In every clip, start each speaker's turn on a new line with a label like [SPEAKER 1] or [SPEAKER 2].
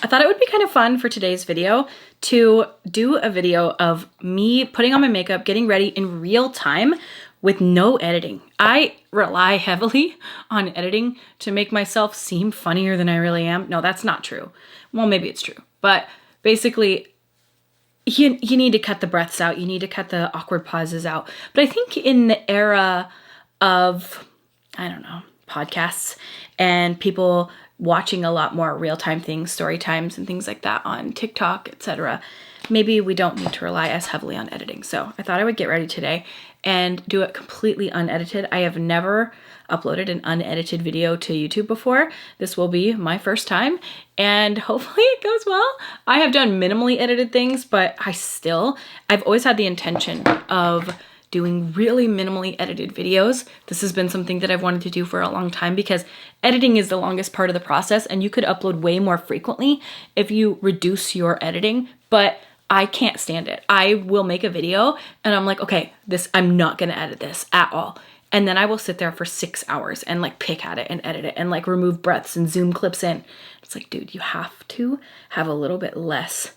[SPEAKER 1] I thought it would be kind of fun for today's video to do a video of me putting on my makeup, getting ready in real time with no editing. I rely heavily on editing to make myself seem funnier than I really am. No, that's not true. Well, maybe it's true, but basically you need to cut the breaths out. You need to cut the awkward pauses out. But I think in the era of, I don't know, podcasts and people watching a lot more real-time things, story times and things like that on TikTok, etc., maybe we don't need to rely as heavily on editing. So I thought I would get ready today and do it completely unedited. I have never uploaded an unedited video to YouTube before. This will be my first time and hopefully it goes well. I have done minimally edited things, but I've always had the intention of doing really minimally edited videos. This has been something that I've wanted to do for a long time because editing is the longest part of the process and you could upload way more frequently if you reduce your editing, but I can't stand it. I will make a video and I'm like, okay, I'm not gonna edit this at all. And then I will sit there for 6 hours and like pick at it and edit it and like remove breaths and zoom clips in. It's like, dude, you have to have a little bit less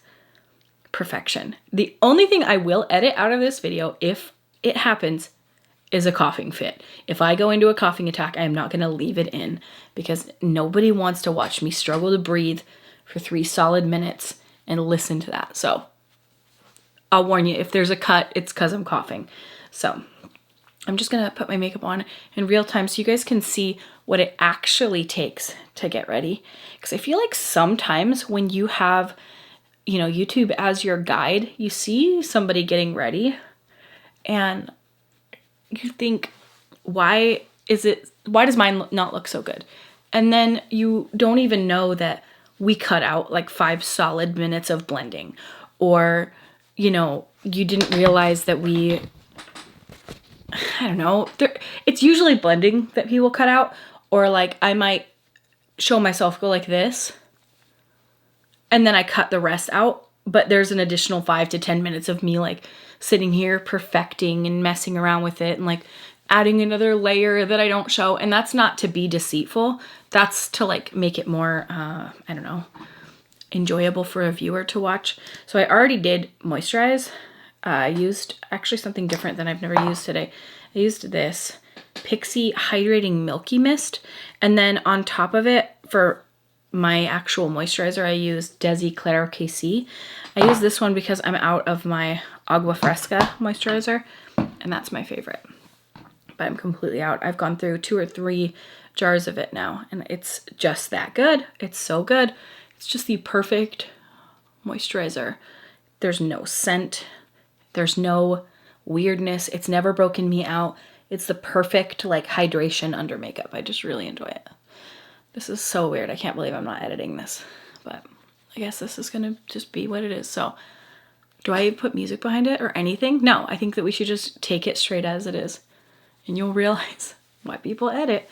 [SPEAKER 1] perfection. The only thing I will edit out of this video, if it happens, is a coughing fit. If I go into a coughing attack, I am not gonna leave it in because nobody wants to watch me struggle to breathe for 3 solid minutes and listen to that. So I'll warn you, if there's a cut, it's because I'm coughing. So I'm just gonna put my makeup on in real time so you guys can see what it actually takes to get ready. Because I feel like sometimes when you have, YouTube as your guide, you see somebody getting ready and you think, why does mine not look so good? And then you don't even know that we cut out like 5 solid minutes of blending, or you didn't realize that I don't know, it's usually blending that people cut out, or like I might show myself go like this and then I cut the rest out, but there's an additional 5 to 10 minutes of me like sitting here perfecting and messing around with it and like adding another layer that I don't show. And that's not to be deceitful. That's to like make it more, I don't know, enjoyable for a viewer to watch. So I already did moisturize. I used actually something different than I've never used today. I used this Pixi Hydrating Milky Mist. And then on top of it, for my actual moisturizer, I used Desi Claro KC. I use this one because I'm out of my Agua Fresca moisturizer, and that's my favorite. But I'm completely out. I've gone through 2 or 3 jars of it now, and it's just that good. It's so good. It's just the perfect moisturizer. There's no scent. There's no weirdness. It's never broken me out. It's the perfect like hydration under makeup. I just really enjoy it. This is so weird. I can't believe I'm not editing this, but I guess this is gonna just be what it is. So do I put music behind it or anything? No, I think that we should just take it straight as it is and you'll realize why people edit.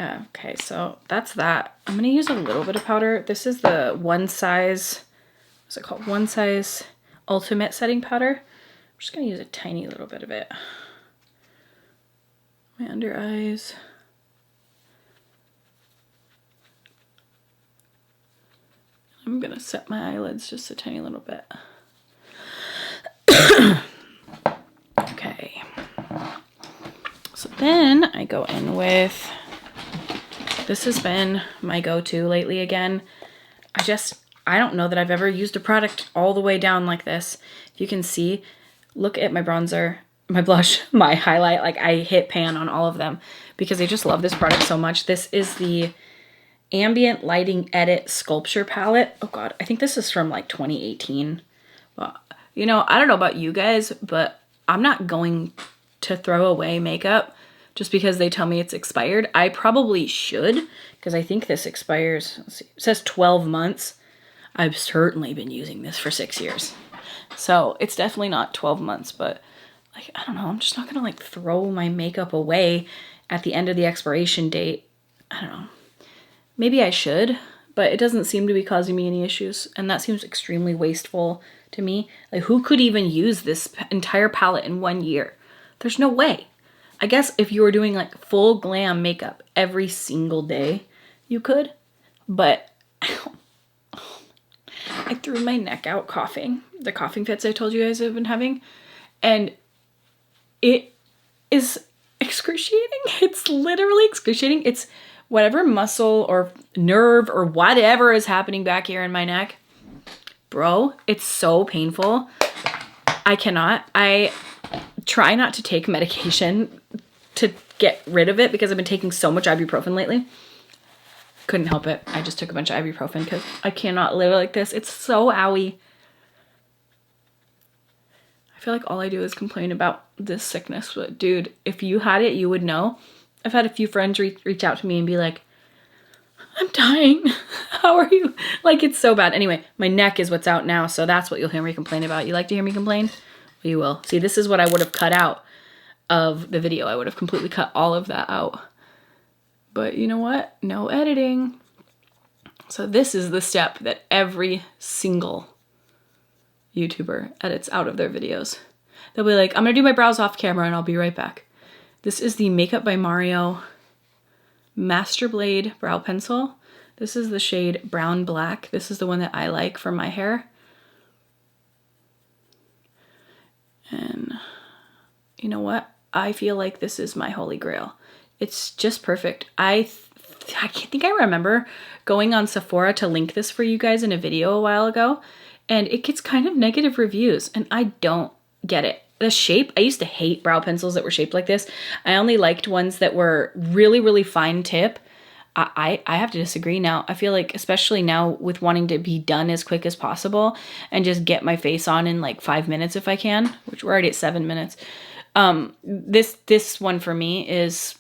[SPEAKER 1] Okay, so that's that. I'm gonna use a little bit of powder. This is the One Size, what's it called? One Size Ultimate Setting Powder. I'm just gonna use a tiny little bit of it. My under eyes. I'm gonna set my eyelids just a tiny little bit. Okay. So then I go in with, this has been my go-to lately again. I don't know that I've ever used a product all the way down like this. If you can see, look at my bronzer, my blush, my highlight. Like I hit pan on all of them because I just love this product so much. This is the Ambient Lighting Edit Sculpture Palette. Oh God, I think this is from like 2018. Well, I don't know about you guys, but I'm not going to throw away makeup just because they tell me it's expired. I probably should, because I think this expires, let's see, it says 12 months. I've certainly been using this for 6 years. So it's definitely not 12 months, but like, I don't know, I'm just not gonna like throw my makeup away at the end of the expiration date. I don't know. Maybe I should, but it doesn't seem to be causing me any issues. And that seems extremely wasteful to me. Like who could even use this entire palette in 1 year? There's no way. I guess if you were doing like full glam makeup every single day, you could, but I threw my neck out coughing. The coughing fits I told you guys I've been having. And it is excruciating. It's literally excruciating. It's whatever muscle or nerve or whatever is happening back here in my neck. Bro, it's so painful. I cannot. I try not to take medication to get rid of it because I've been taking so much ibuprofen lately. Couldn't help it. I just took a bunch of ibuprofen because I cannot live like this. It's so owie. I feel like all I do is complain about this sickness. But dude, if you had it, you would know. I've had a few friends reach out to me and be like, I'm dying. How are you? Like, it's so bad. Anyway, my neck is what's out now. So that's what you'll hear me complain about. You like to hear me complain? Well, you will. See, this is what I would have cut out of the video. I would have completely cut all of that out. But you know what? No editing. So this is the step that every single YouTuber edits out of their videos. They'll be like, I'm gonna do my brows off camera and I'll be right back. This is the Makeup by Mario Master Blade Brow Pencil. This is the shade Brown Black. This is the one that I like for my hair. And you know what? I feel like this is my holy grail. It's just perfect. I think I remember going on Sephora to link this for you guys in a video a while ago, and it gets kind of negative reviews, and I don't get it. The shape, I used to hate brow pencils that were shaped like this. I only liked ones that were really, really fine tip. I have to disagree now. I feel like, especially now with wanting to be done as quick as possible and just get my face on in like 5 minutes if I can, which we're already at 7 minutes. This one for me is,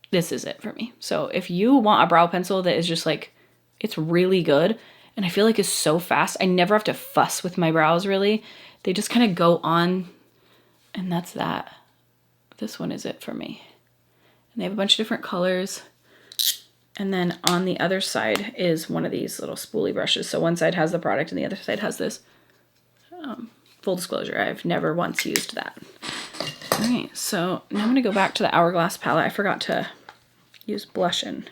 [SPEAKER 1] this is it for me. So if you want a brow pencil that is just like, it's really good, and I feel like it's so fast. I never have to fuss with my brows really. They just kind of go on, and that's that. This one is it for me. And they have a bunch of different colors. And then on the other side is one of these little spoolie brushes. So one side has the product and the other side has this. Full disclosure, I've never once used that. All right, so now I'm gonna go back to the Hourglass palette. I forgot to use blush and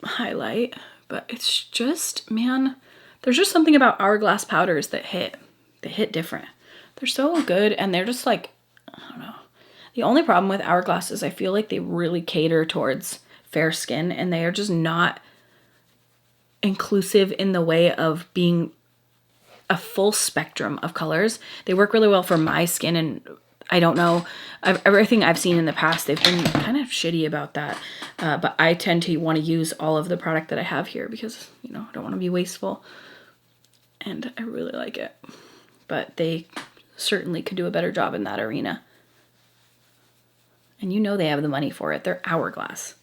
[SPEAKER 1] highlight, but it's just, man, there's just something about Hourglass powders that hit different. They're so good, and they're just like, I don't know. The only problem with Hourglass is I feel like they really cater towards fair skin, and they are just not inclusive in the way of being a full spectrum of colors. They work really well for my skin, and I don't know, everything I've seen in the past, they've been kind of shitty about that. But I tend to want to use all of the product that I have here because, you know, I don't want to be wasteful. And I really like it. But they certainly could do a better job in that arena. And you know they have the money for it. They're Hourglass.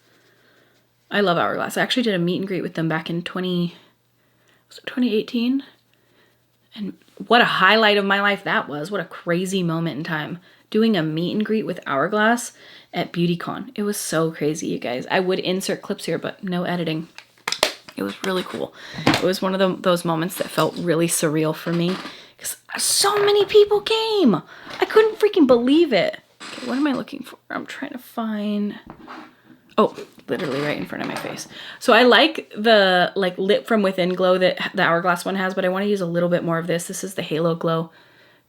[SPEAKER 1] I love Hourglass. I actually did a meet and greet with them back in 2018? And what a highlight of my life that was. What a crazy moment in time. Doing a meet and greet with Hourglass at BeautyCon. It was so crazy, you guys. I would insert clips here, but no editing. It was really cool. It was one of those moments that felt really surreal for me because so many people came. I couldn't freaking believe it. Okay, what am I looking for? I'm trying to find... Oh, literally right in front of my face. So I like the lit from within glow that the Hourglass one has, but I want to use a little bit more of this. This is the Halo Glow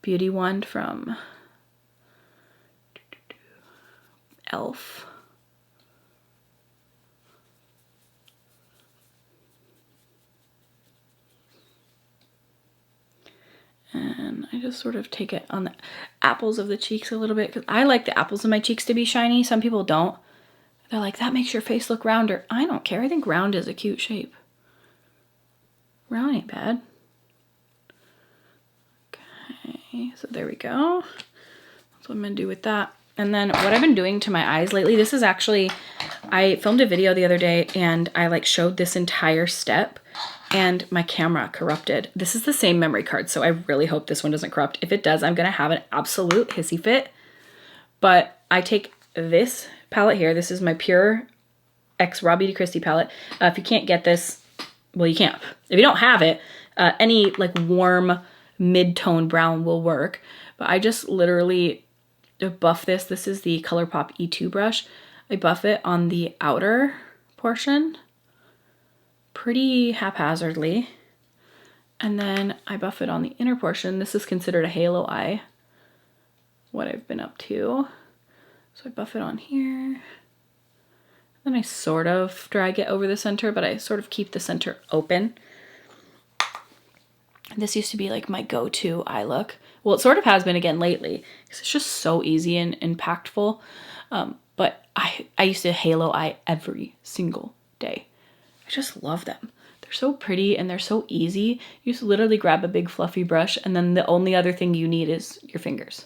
[SPEAKER 1] Beauty Wand from e.l.f. And I just sort of take it on the apples of the cheeks a little bit because I like the apples of my cheeks to be shiny. Some people don't. They're like, that makes your face look rounder. I don't care. I think round is a cute shape. Round ain't bad. Okay, so there we go. That's what I'm gonna do with that. And then what I've been doing to my eyes lately, this is actually, I filmed a video the other day and I like showed this entire step and my camera corrupted. This is the same memory card, so I really hope this one doesn't corrupt. If it does, I'm gonna have an absolute hissy fit. But I take this palette here. This is my Pure X RawBeautyKristi palette. If you can't get this, well, you can't. If you don't have it, any like warm mid-tone brown will work. But I just literally buff this. This is the ColourPop E2 brush. I buff it on the outer portion pretty haphazardly. And then I buff it on the inner portion. This is considered a halo eye, what I've been up to. So I buff it on here. Then I sort of drag it over the center, but I sort of keep the center open. This used to be like my go-to eye look. Well, it sort of has been again lately, because it's just so easy and impactful. But I used to halo eye every single day. I just love them. They're so pretty and they're so easy. You just literally grab a big fluffy brush, and then the only other thing you need is your fingers.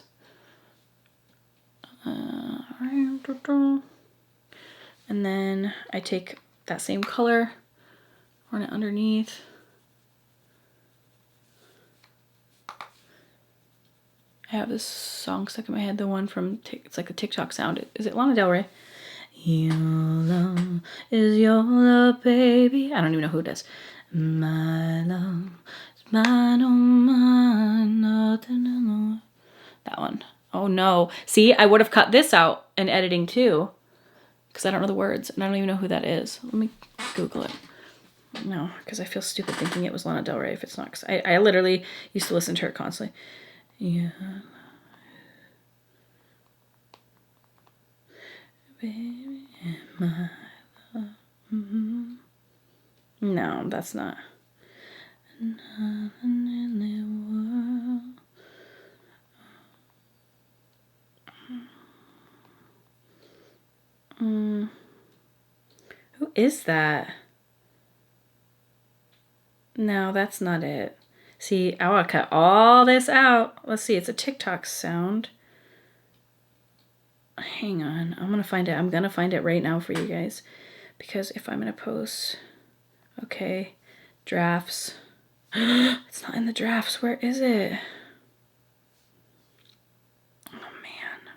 [SPEAKER 1] And then I take that same color, run it underneath. I have this song stuck in my head, the one from, it's like a TikTok sound. Is it Lana Del Rey? Your love is your love, baby. I don't even know who it is. My love is mine, oh mine, nothing alone. That one. Oh no. See, I would have cut this out in editing too, because I don't know the words and I don't even know who that is. Let me Google it. No, because I feel stupid thinking it was Lana Del Rey if it's not, because I literally used to listen to her constantly. Yeah. Baby, my love. Mm-hmm. No, that's not. Nothing in the world. Who is that? No, that's not it. See, I want to cut all this out. Let's see, it's a TikTok sound. Hang on, I'm going to find it. I'm going to find it right now for you guys. Because if I'm going to post... Okay, drafts. It's not in the drafts. Where is it? Oh, man.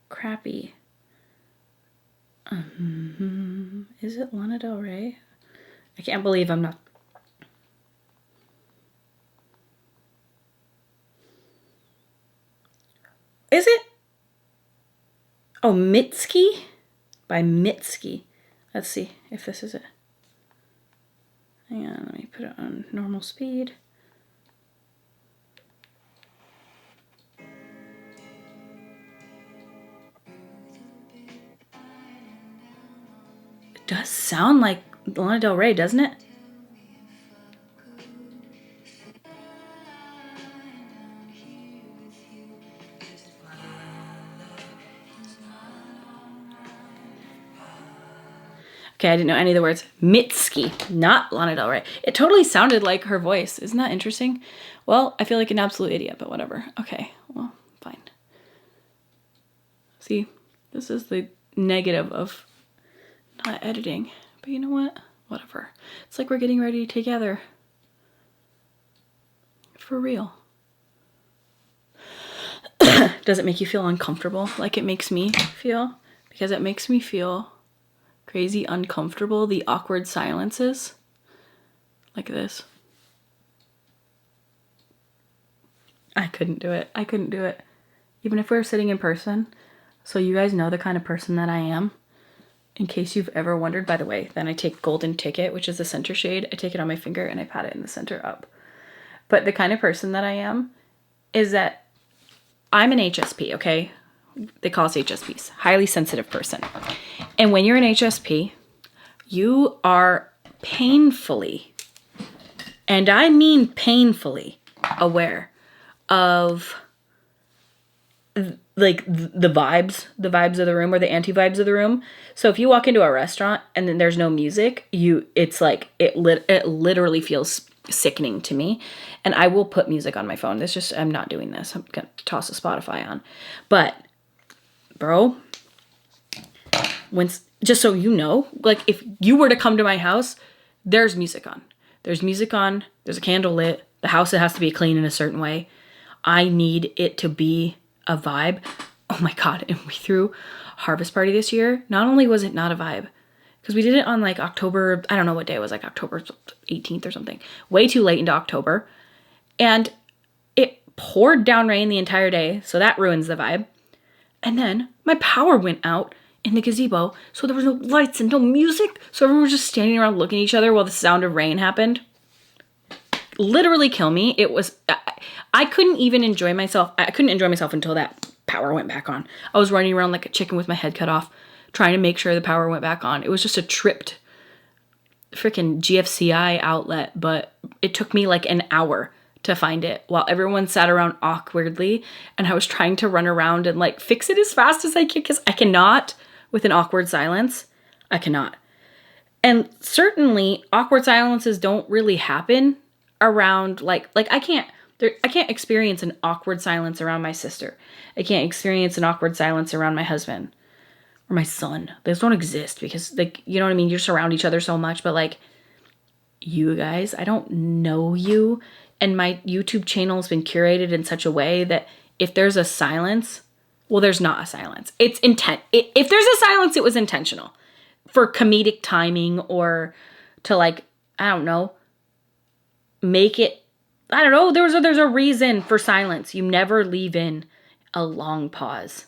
[SPEAKER 1] Crappy. Is it Lana Del Rey? I can't believe I'm not... Is it? Oh, Mitski? By Mitski. Let's see if this is it. Hang on, let me put it on normal speed. It does sound like Lana Del Rey, doesn't it? Okay, I didn't know any of the words. Mitski, not Lana Del Rey. It totally sounded like her voice. Isn't that interesting? Well, I feel like an absolute idiot, but whatever. Okay, well, fine. See, this is the negative of not editing. But you know what? Whatever. It's like we're getting ready together. For real. Does it make you feel uncomfortable like it makes me feel? Because it makes me feel crazy uncomfortable, the awkward silences. Like this. I couldn't do it. I couldn't do it. Even if we were sitting in person. So you guys know the kind of person that I am. In case you've ever wondered, by the way, then I take Golden Ticket, which is the center shade. I take it on my finger and I pat it in the center up. But the kind of person that I am is that I'm an HSP, okay? They call us HSPs, highly sensitive person. And when you're an HSP, you are painfully, and I mean painfully, aware of like the vibes of the room or the anti-vibes of the room. So if you walk into a restaurant and then there's no music, it's like it literally feels sickening to me. And I will put music on my phone. It's just, I'm not doing this. I'm gonna toss a Spotify on. But bro, just so you know, like if you were to come to my house, there's music on. There's music on, there's a candle lit, the house has to be clean in a certain way. I need it to be a vibe. Oh my God, and we threw Harvest Party this year. Not only was it not a vibe, because we did it on like October, I don't know what day it was, like October 18th or something. Way too late into October. And it poured down rain the entire day, so that ruins the vibe. And then my power went out in the gazebo, so there was no lights and no music. So everyone was just standing around looking at each other while the sound of rain happened. literally kill me. It was, I couldn't even enjoy myself. I couldn't enjoy myself until that power went back on. I was running around like a chicken with my head cut off, trying to make sure the power went back on. It was just a tripped freaking GFCI outlet, but it took me like an hour to find it while everyone sat around awkwardly, and I was trying to run around and like fix it as fast as I can, because I cannot with an awkward silence. I cannot. And certainly awkward silences don't really happen around like I can't experience an awkward silence around my sister. I can't experience an awkward silence around my husband or my son. Those don't exist because, like, you know what I mean? You're just around each other so much, but like, you guys, I don't know you, and my YouTube channel has been curated in such a way that if there's a silence, well, there's not a silence. It's intent. If there's a silence, it was intentional for comedic timing, or to like, I don't know, make it, I don't know, there's a reason for silence. You never leave in a long pause.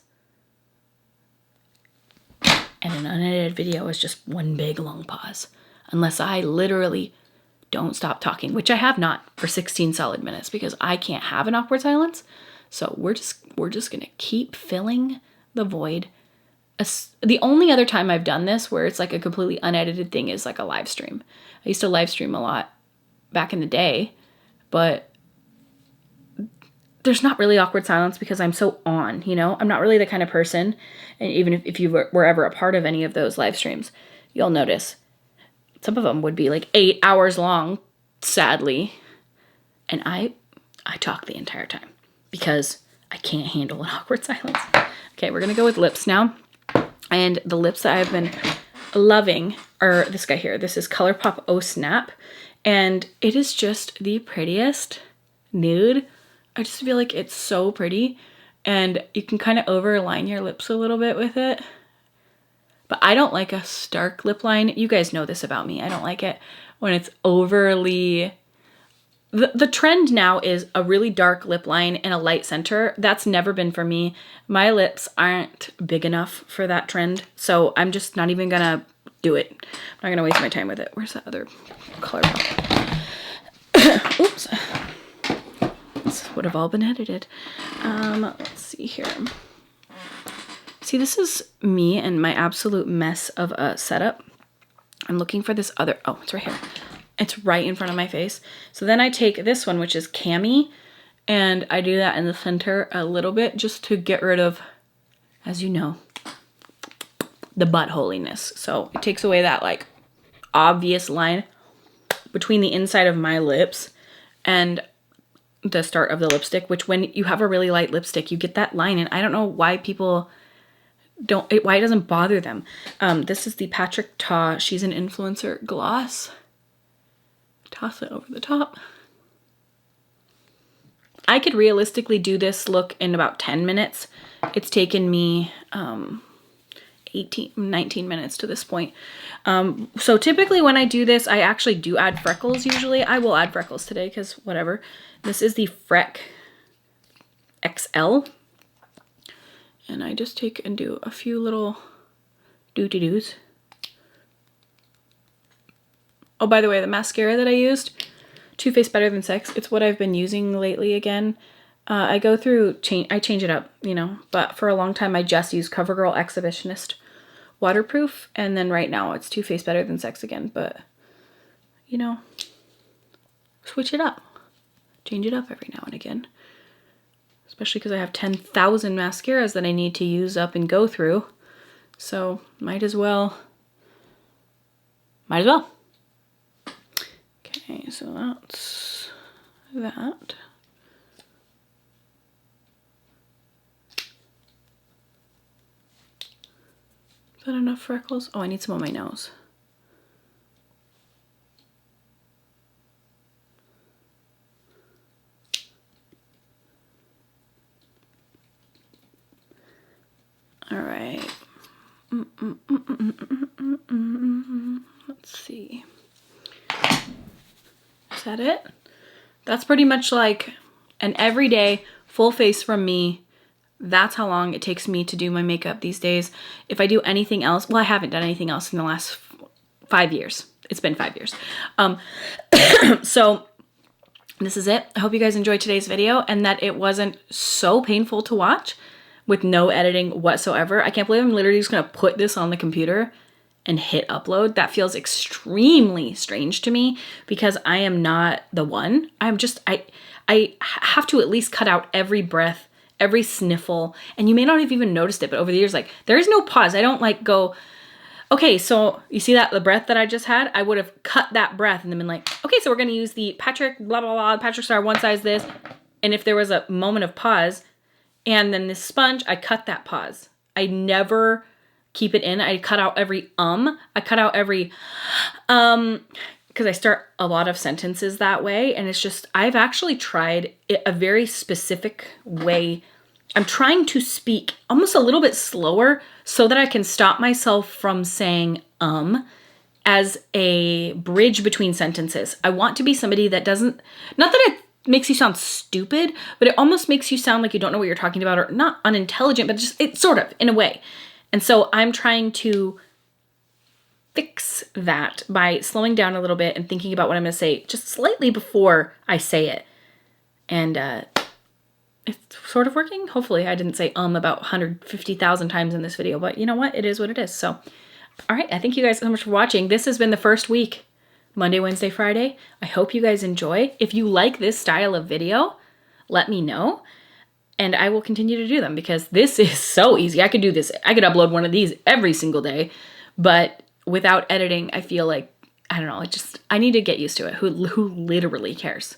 [SPEAKER 1] And an unedited video is just one big long pause. Unless I literally don't stop talking, which I have not for 16 solid minutes, because I can't have an awkward silence. So we're just gonna keep filling the void. The only other time I've done this where it's like a completely unedited thing is like a live stream. I used to live stream a lot back in the day, but there's not really awkward silence because I'm so on, you know? I'm not really the kind of person, and even if you were ever a part of any of those live streams, you'll notice some of them would be like 8 hours long, sadly, and I talk the entire time because I can't handle an awkward silence. Okay, we're gonna go with lips now. And the lips that I've been loving are this guy here. This is ColourPop Oh Snap. And it is just the prettiest nude. I just feel like it's so pretty. And you can kind of overline your lips a little bit with it. But I don't like a stark lip line. You guys know this about me. I don't like it when it's overly... The trend now is a really dark lip line and a light center. That's never been for me. My lips aren't big enough for that trend, so I'm just not even gonna do it. I'm not gonna waste my time with it. Where's that other color? Oops. This would have all been edited. Let's see here. See, this is me and my absolute mess of a setup. I'm looking for this other, oh, it's right here. It's right in front of my face. So then I take this one, which is Cami, and I do that in the center a little bit just to get rid of, as you know, the buttholiness. So it takes away that like obvious line between the inside of my lips and the start of the lipstick, which when you have a really light lipstick, you get that line, and I don't know why people why it doesn't bother them. This is the Patrick Ta, She's an Influencer gloss. Toss it over the top. I could realistically do this look in about 10 minutes. It's taken me 19 minutes to this point. So typically when I do this, I actually do add freckles usually. I will add freckles today because whatever. This is the Freck XL. And I just take and do a few little doo-doo-doos. Oh, by the way, the mascara that I used, Too Faced Better Than Sex, it's what I've been using lately again. I go through, I change it up, you know, but for a long time I just used CoverGirl Exhibitionist Waterproof, and then right now it's Too Faced Better Than Sex again, but, you know, switch it up. Change it up every now and again. Especially because I have 10,000 mascaras that I need to use up and go through. So, might as well. Okay, so that's that. Is that enough freckles? Oh, I need some on my nose. All right. Let's see. Is that it? That's pretty much like an everyday full face from me. That's how long it takes me to do my makeup these days. If I do anything else, well, I haven't done anything else in the last 5 years. It's been 5 years. So this is it. I hope you guys enjoyed today's video and that it wasn't so painful to watch with no editing whatsoever. I can't believe I'm literally just gonna put this on the computer and hit upload. That feels extremely strange to me because I am not the one. I have to at least cut out every breath, every sniffle, and you may not have even noticed it, but over the years, like, there is no pause. I don't like go, okay, so you see that, the breath that I just had? I would have cut that breath and then been like, okay, so we're gonna use the Patrick blah, blah, blah, Patrick Star one size this. And if there was a moment of pause and then this sponge, I cut that pause. I never keep it in. I cut out every I cut out every because I start a lot of sentences that way, and it's just, I've actually tried a very specific way. I'm trying to speak almost a little bit slower so that I can stop myself from saying as a bridge between sentences. I want to be somebody that doesn't, not that it makes you sound stupid, but it almost makes you sound like you don't know what you're talking about, or not unintelligent, but just, it's sort of, in a way. And so I'm trying to fix that by slowing down a little bit and thinking about what I'm going to say just slightly before I say it. And it's sort of working. Hopefully I didn't say about 150,000 times in this video, but you know what? It is what it is. So, all right. I thank you guys so much for watching. This has been the first week, Monday, Wednesday, Friday. I hope you guys enjoy. If you like this style of video, let me know. And I will continue to do them because this is so easy. I could do this. I could upload one of these every single day, but without editing, I feel like, I don't know, I need to get used to it. Who literally cares?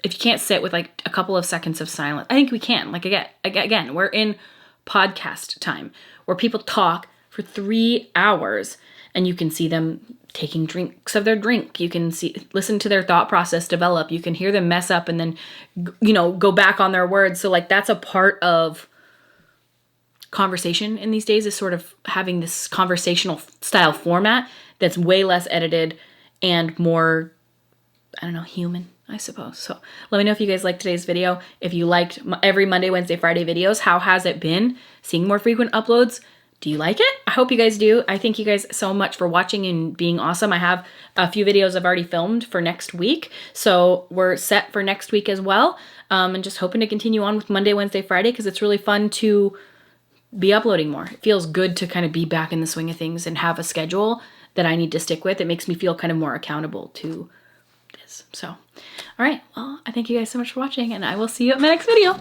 [SPEAKER 1] If you can't sit with like a couple of seconds of silence, I think we can. Like, again, we're in podcast time where people talk for 3 hours and you can see them taking drinks of their drink. You can listen to their thought process develop. You can hear them mess up and then, go back on their words. So like, that's a part of conversation in these days, is sort of having this conversational style format that's way less edited and more, I don't know, human, I suppose. So let me know if you guys liked today's video. If you liked every Monday, Wednesday, Friday videos, how has it been seeing more frequent uploads? Do you like it? I hope you guys do. I thank you guys so much for watching and being awesome. I have a few videos I've already filmed for next week, so we're set for next week as well. And just hoping to continue on with Monday, Wednesday, Friday, because it's really fun to be uploading more. It feels good to kind of be back in the swing of things and have a schedule that I need to stick with. It makes me feel kind of more accountable to this. So, all right. Well, I thank you guys so much for watching, and I will see you at my next video.